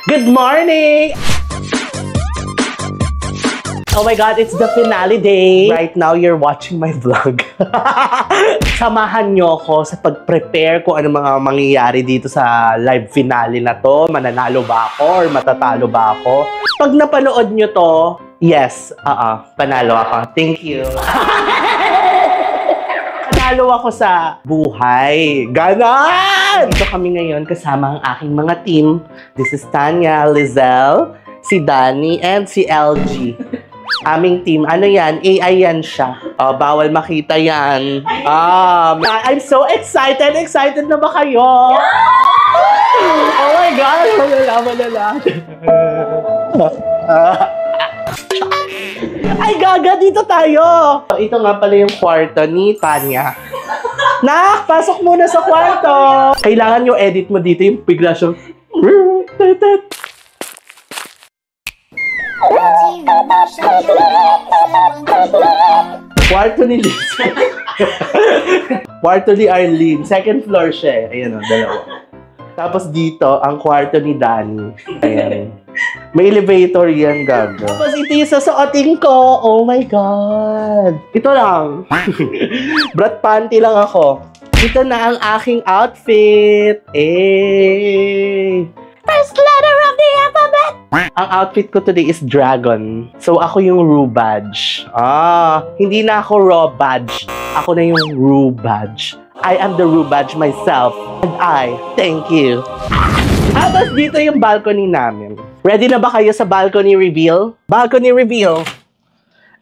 Good morning! Oh my God, it's the finale day. Right now, you're watching my vlog. Samahan nyo ako sa pag-prepare kung ano mga mangyayari dito sa live finale na to. Mananalo ba ako or matatalo ba ako? Pag napanood nyo to, yes, panalo ako. Thank you. Panalo ako sa buhay. Ganon! Ito kami ngayon kasama ang aking mga team. This is Tanya, Lizelle, si Danny, and si LG. Aming team, ano yan? AI yan siya. Bawal makita yan. I'm so excited! Excited na ba kayo? Oh my God! Malala. Ay, gaga! Dito tayo! Ito nga pala yung kwarto ni Tanya. Nak, pasok muna sa kwarto! Kailangan yung edit mo dito yung bigla siyang... Kwarto ni Liz. Kwarto ni Arlene. Second floor siya. Ayan o, dalawa. Tapos dito, ang kwarto ni Danny. Ayan. May elevator yan, gago. Tapos ito yung sasuotin ko. Oh my God. Ito lang. Brat panty lang ako. Ito na ang aking outfit. First letter of the alphabet. Ang outfit ko today is dragon. So, ako yung Rue badge. Hindi na ako raw badge. Ako na yung Rue badge. I am the Rue badge myself. And I thank you. Tapos dito yung balcony namin. Ready na ba kayo sa balcony reveal? Balcony reveal.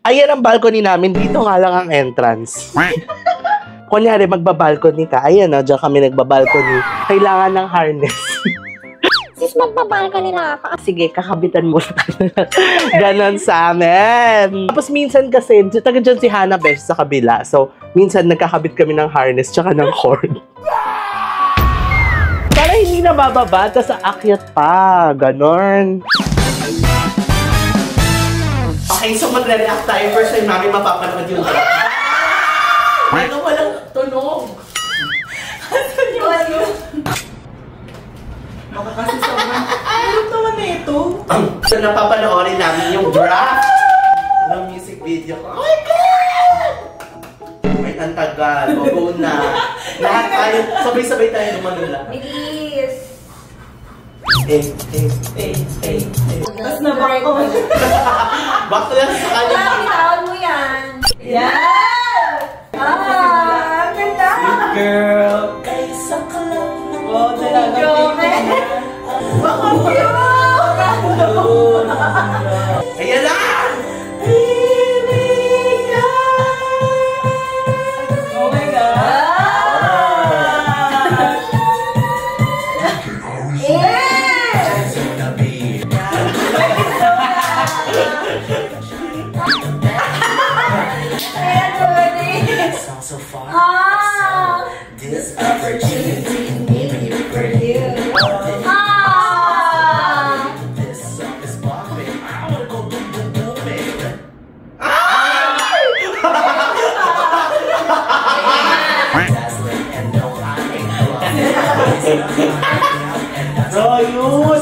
Ayan ang balcony namin. Dito nga lang ang entrance. Kunyari, magbabalcony ka. Ayan o, dyan kami nagbabalcony. Kailangan ng harness. Sis, magbabalcony na ako. Sige, kakabitan mo lang. Ganon sa amin. Tapos minsan kasi, taga dyan si Hannah Besh sa kabila. So, minsan nagkakabit kami ng harness tsaka ng cord. Para hindi na bababa, tas aakyat pa. Ganon. Okay, so magre-react tayo. First time namin mapapanood yung ano, walang tunog. Asan yun? Baka kasi sobrang... Ano naman na ito? So, napapanoorin namin yung draft ng music video ko. Oh my God! Wait, ang tagal. Bago na. Lahat tayo, sabay-sabay tayo lumanula. Bilis! Tapos na-back ko. Back to lang sa kanya. Bitawan mo yan! Yan! Ganda! Sweet girl. Kaysa ka lang ng ayan na! Oh my God! So far, this opportunity maybe for you. This song is bombing. I wanna go boom boom booming. Dazzling and no I ain't bro, yun!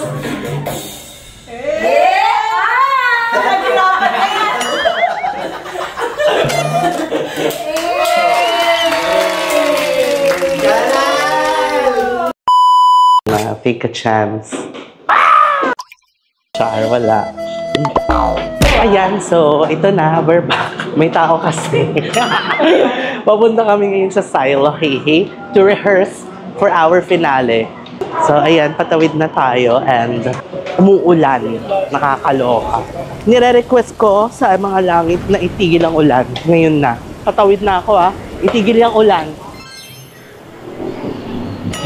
Take a chance. Char, wala. So, ayan. So, ito na. We're back. May tao kasi. Papunta kami ngayon sa Silo, Hehe, to rehearse for our finale. So, ayan. Patawid na tayo and umuulan. Nakakaloka. Nire-request ko sa mga langit na itigil ang ulan. Ngayon na. Patawid na ako, Itigil ang ulan.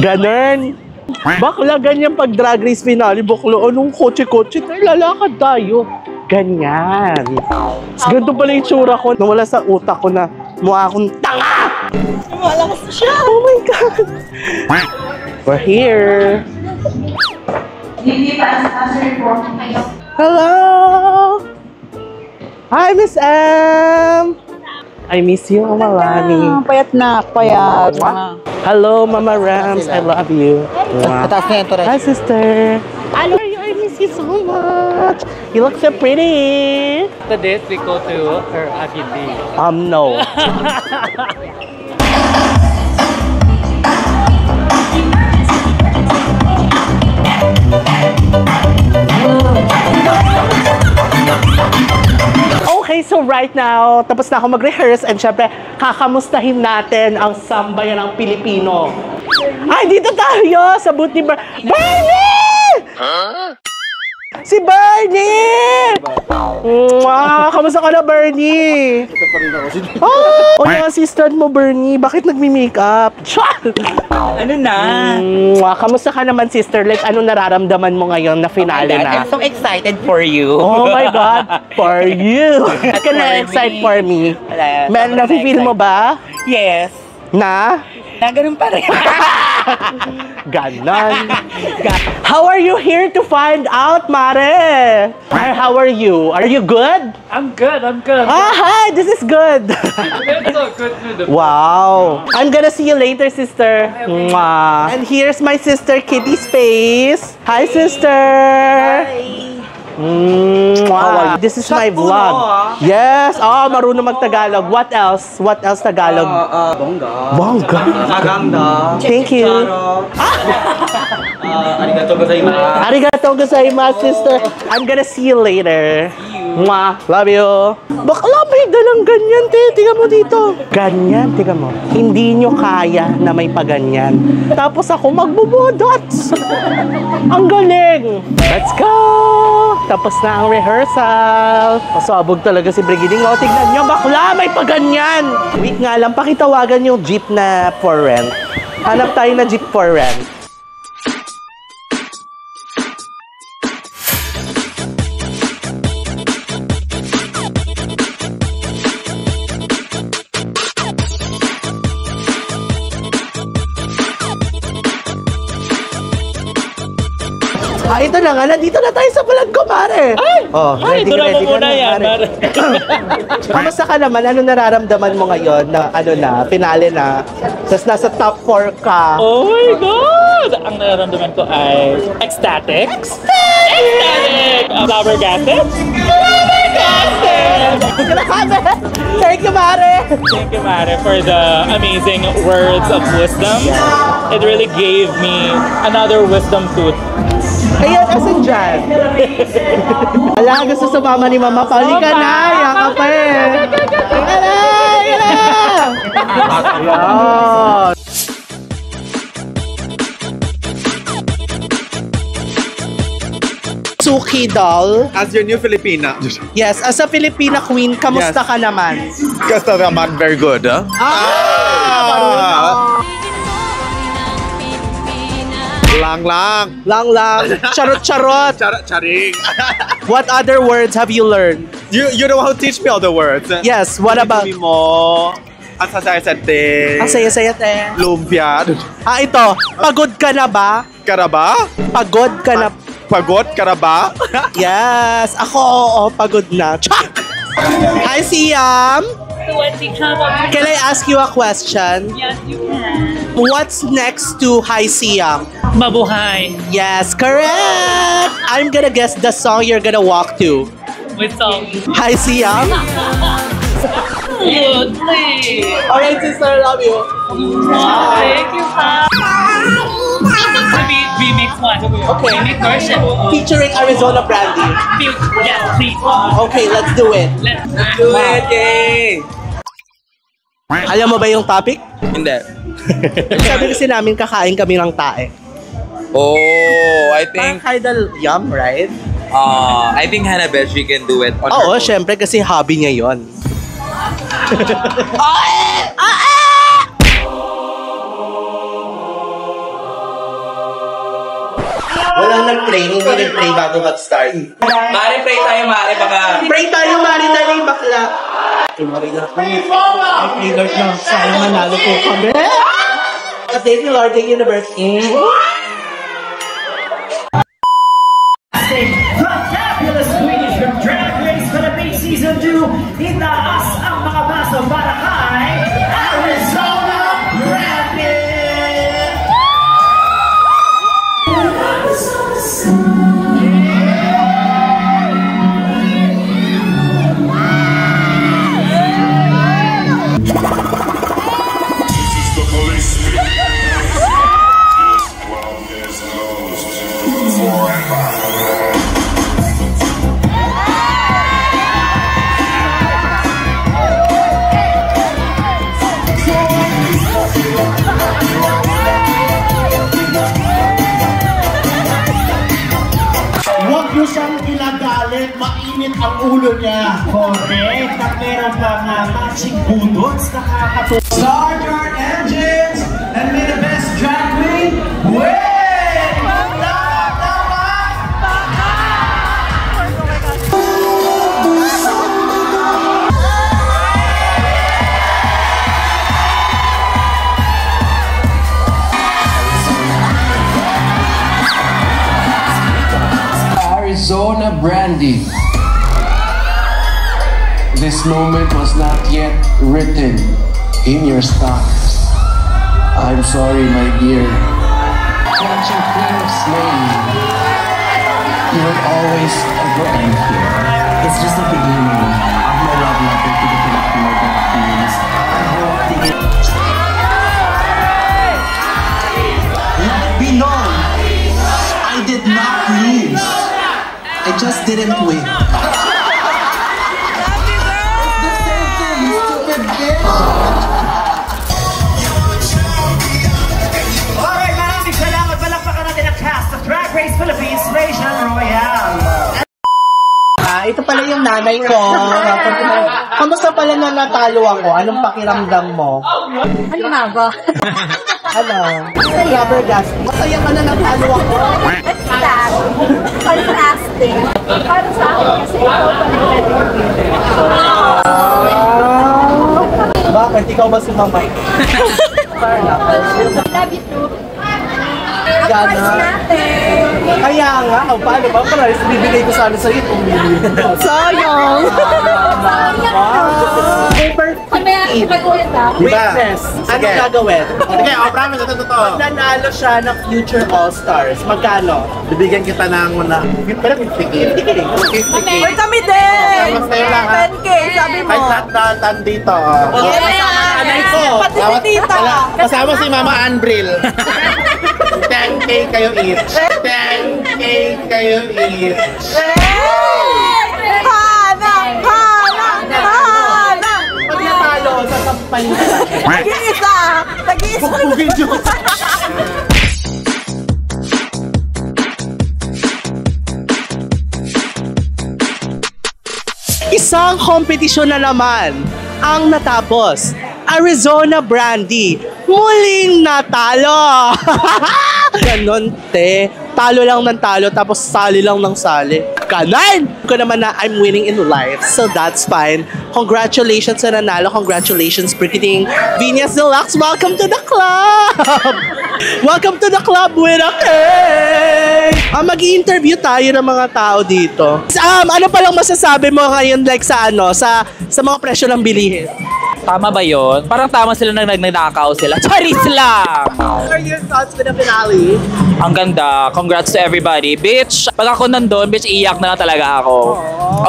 Ganun. Bakla, ganyan pag drag race finale, bakla, anong kotse-kotse, lalakad tayo. Ganyan. Ganito pala yung tsura ko. Nawala sa utak ko na mukha akong tanga! Malakas na siya! Oh my God! We're here! Hello! Hi, Miss M! I miss you, Mama Lani. Payat na, payat. Hello, Mama Rams. I love you. Tatas na ito rin. Hi, sister. How are you? I miss miss you so much. You look so pretty. After this, we go to her Akindi. No. Okay, so right now, tapos na ako mag-rehearse and syempre, kakamustahin natin ang sambayan ng Pilipino. Ay, dito tayo sa booth ni Bernie! Huh? Si Bernie! Mwah! Kamusta ka na, Bernie? Ito pa rin ako. O yung assistant mo, Bernie, bakit nagmi-makeup? Ano na? Mwah! Kamusta ka naman, sister? Like, anong nararamdaman mo ngayon na finale na? I'm so excited for you. Oh my God! For you! Ka na-excite for me. Man, nafe-feel mo ba? Yes. Na? Na ganun pa rin. Ganon. How are you here to find out, Mare? How are you? Are you good? I'm good. Ah, hi! This is good. Good. Wow. I'm gonna see you later, sister. Mwah. And here's my sister, Kitty Space. Hi, sister. Mwah. This is my vlog. Yes. Oh, marunong mag-Tagalog. What else? What else Tagalog? Bongga. Bongga. Maganda. Thank you. Arigatou gozaimasu. Arigatou gozaimasu, sister. I'm gonna see you later. Mwah. Love you. Bakla, may dalang ganyan, te. Tingnan mo dito. Ganyan, tingnan mo. Hindi nyo kaya na may paganyan. Tapos ako magbubudots. Ang galing. Let's go. Tapos na ang rehearsal. Pasabog talaga si Brigiding. O, tignan nyo, bakla, may paganyan. Wait nga lang, pakitawagan yung jeep na for rent. Hanap tayo na jeep for rent. Ito na nga, nandito na tayo sa vlog ko, Mare. Ay! Oh, ready muna na, yan, Mare. Kamusta ka naman? Ano nararamdaman mo ngayon na ano na, finale na? Tapos nasa top 4 ka. Oh my God! Ang nararamdaman ko ay ecstatic. Ecstatic! Flabbergasted. Flabbergasted! Thank you, Mare! Thank you, Mare, for the amazing words of wisdom. It really gave me another wisdom tooth. Ayan, asan dyan? Ala, gusto sumama ni Mama Pauli ka na. Yakap pa eh. Ika na! Ika na! Ayan. Suki doll. As your new Filipina. Yes, as a Filipina queen, kamusta ka naman? Kasta naman, very good, huh? Lang. Charot. Charing. What other words have you learned? You know how to teach me all the words. Yes, what about? Sabi mo, ang sasaya-sate. Ang saya-saya, te. Lumpia. Ito. Pagod ka na ba? Karaba? Pagod ka na. Pagod? Karaba? Yes. Ako, oo, pagod na. Hi, Siam. Can I ask you a question? Yes, you can. What's next to Hi, Siam? Mabuhay. Yes, correct. I'm gonna guess the song you're gonna walk to. With song. Hi, Siam. Absolutely. Alright, sister, love you. Thank you, Pa. Remix one. Okay. Remix version. Featuring Arizona Brandy. Yes, please. Okay, let's do it. Let's do it. Yay! Alam mo ba yung topic? Hindi. Sabi kasi namin kakain kami ng tae. Oh, I Parang Kaidal yum, right? I think Hannah Beshi can do it on Oo, her own. syempre kasi hobby niya yon. Walang nag-pray, hindi nag-pray bago mag-start. Mare, pray tayo, Mare, baka... Pray tayo, Mari, dali, bakla. I pray Lord na sana manalo po kami. At David Lord, the universe. Fabulous Swedish from Drag Race Philippines Season 2, itaas ang mga baso para kay Arizona Brandy! siyang ginagalit, mainit ang ulo niya. Correct. At meron pang matching budots na kakatuwa. Start your engines and may the best drag queen win! Arizona Brandy. This moment was not yet written in your stars. I'm sorry, my dear. Punching queen of slave. You will always ever end here. It's just the beginning of my love letter to the Filipino drag queens. I hope they get... Let it be known, I did not lose. I just didn't win. Happy birthday! It's the same thing, you stupid bitch! Alright, maraming salamat. Palakpakan natin ang cast of Drag Race Philippines Rachel Royale. Ito pala yung nanay ko. Kamusta pala na natalo ako? Anong pakiramdam mo? Ano nga ba? Ano? Rubber gas. Masaya ka na natalo ako. Sad. Fantastic. Para sa akin kasi ikaw pa nag-graduate. Bakit? Ikaw ba si Mamay? Love you too. Gana. Kaya nga, paano ba? Para bibigay ko sana sa'yo itong million. Sayang! Witness. Ano gagawin? Sige, promise, ito totoo. Pag nanalo siya ng Future All-Stars, magkano? Bibigyan kita ng una. Pero 50K. 50K. Uy, kami din! Basta yun lang, ha? 10K, sabi mo. Kahit lahat na dito. Anay ko. Pati si tita. Kasama si Mama Anbril. 10K kayo each. 10K kayo each. Hana! Pag natalo, sasampalin ka. Tag-iisa! Isang kompetisyon na naman ang natapos. Arizona Brandy, muling natalo! Ganon, te. Talo lang ng talo, tapos sali lang ng sali. Kanan! Ko naman na I'm winning in life, so that's fine. Congratulations sa nanalo. Congratulations, Brigiding Venus Deluxe. Welcome to the club! Welcome to the club with a K! Mag-i-interview tayo ng mga tao dito. Ano palang masasabi mo ngayon like sa mga presyo ng bilihin? Tama ba yun? Parang tama sila nang nagnakaw sila. Charis lang! What are your thoughts with the finale? Ang ganda. Congrats to everybody. Bitch, pag ako nandun, bitch, iyak na talaga ako.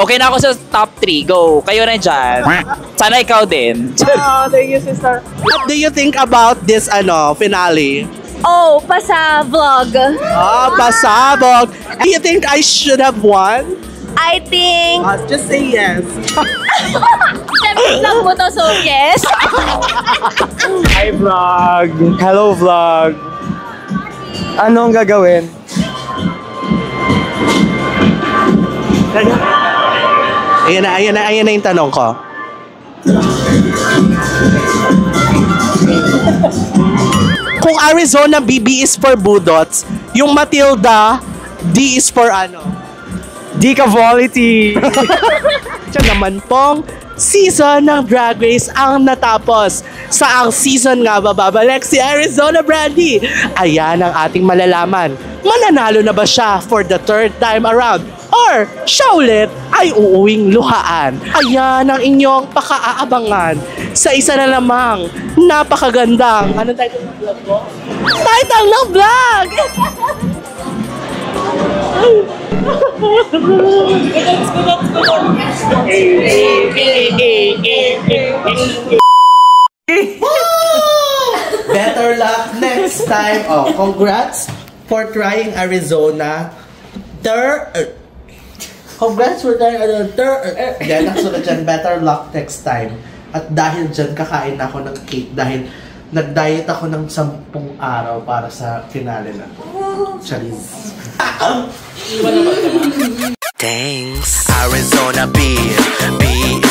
Okay na ako sa top 3. Go. Kayo na dyan. Sana ikaw din. Thank you, sister. What do you think about this finale? Oh, pasabog. Pasabog. Do you think I should have won? I think... Just say yes. Vlog mo to, so yes. Hi vlog! Hello vlog! Anong gagawin? Ayan na yung tanong ko. Kung Arizona BB is for budots, yung Matilda D is for ano? Di ka quality! Siya naman pong season ng Drag Race ang natapos. Sa ang season nga bababalik si Arizona Brandy. Ayan ang ating malalaman. Mananalo na ba siya for the third time around? Or siya ulit ay uuwing luhaan? Ayan ang inyong pakaaabangan sa isa na lamang napakagandang anong title ng vlog mo? Title ng vlog! Better luck next time. Congrats for trying Arizona. Congrats for trying Arizona. Yan, nakasunod dyan. Better luck next time. At dahil dyan, kakain ako ng cake. Dahil nag-diet ako ng 10 araw para sa finale na to. Charis. Thanks. Arizona beer.